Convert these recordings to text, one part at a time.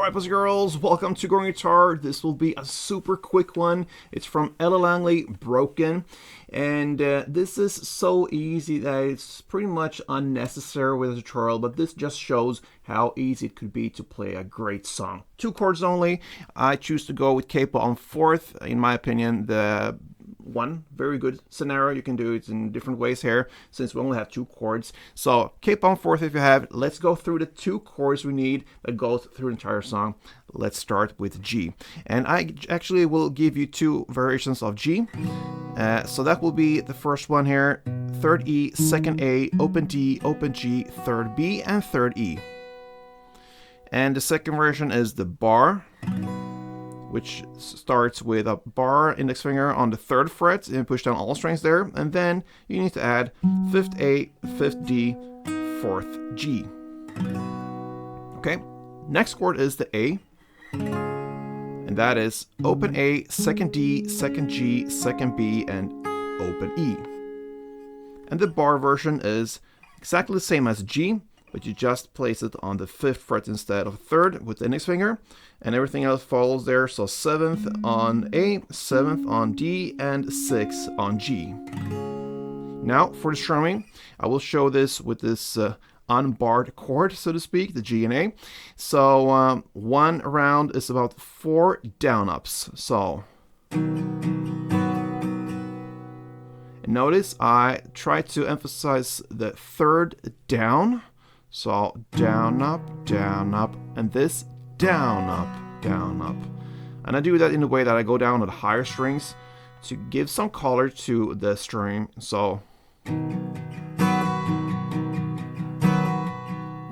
Alright, boys and girls, welcome to Growing Guitar. This will be a super quick one. It's from Ella Langley, Broken. And this is so easy that it's pretty much unnecessary with a tutorial, but this just shows how easy it could be to play a great song. 2 chords only. I choose to go with capo on 4th. In my opinion, the one very good scenario. You can do it in different ways here since we only have 2 chords. So capo on 4th if you have. Let's go through the 2 chords we need that goes through the entire song. Let's start with G, and I actually will give you 2 variations of G. So that will be the first one here: 3rd E, 2nd A, open D, open G, 3rd B, and 3rd E. And the second version is the bar, which starts with a bar index finger on the 3rd fret and push down all strings there, and then you need to add 5th A, 5th D, 4th G. Okay, next chord is the A, and that is open A, 2nd D, 2nd G, 2nd B, and open E. And the bar version is exactly the same as G, but you just place it on the 5th fret instead of 3rd with the index finger, and everything else follows there. So 7th on A, 7th on D, and 6th on G. Now for the strumming, I will show this with this unbarred chord, so to speak, the G and A. So one round is about 4 down ups. So notice I try to emphasize the 3rd down. So down, up, and this down, up. And I do that in a way that I go down to the higher strings to give some color to the string. So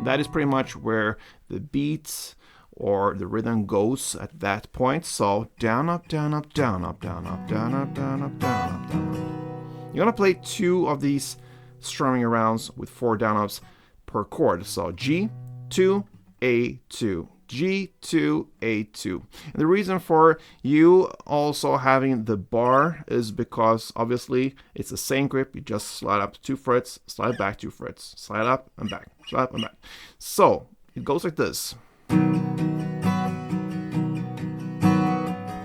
that is pretty much where the beat or the rhythm goes at that point. So down, up, down, up, down, up, down, up, down, up, down, up, down, up, down, up. You're gonna play 2 of these strumming rounds with 4 down ups per chord. So G, 2, A, 2, G, 2, A, 2. And the reason for you also having the bar is because obviously it's the same grip. You just slide up 2 frets, slide back 2 frets, slide up and back, slide up and back. So it goes like this.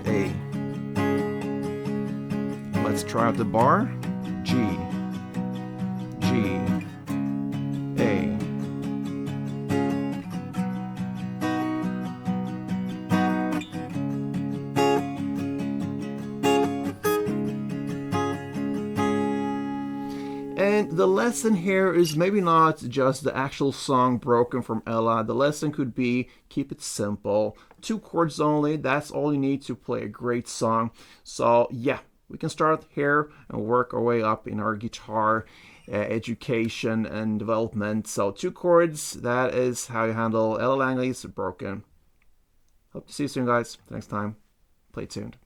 A. Let's try out the bar. G, G, A. And the lesson here is maybe not just the actual song Broken from Ella. The lesson could be keep it simple. 2 chords only, that's all you need to play a great song. So yeah, we can start here and work our way up in our guitar education and development. So 2 chords, that is how you handle Ella Langley's Broken. Hope to see you soon, guys. Next time, play tuned.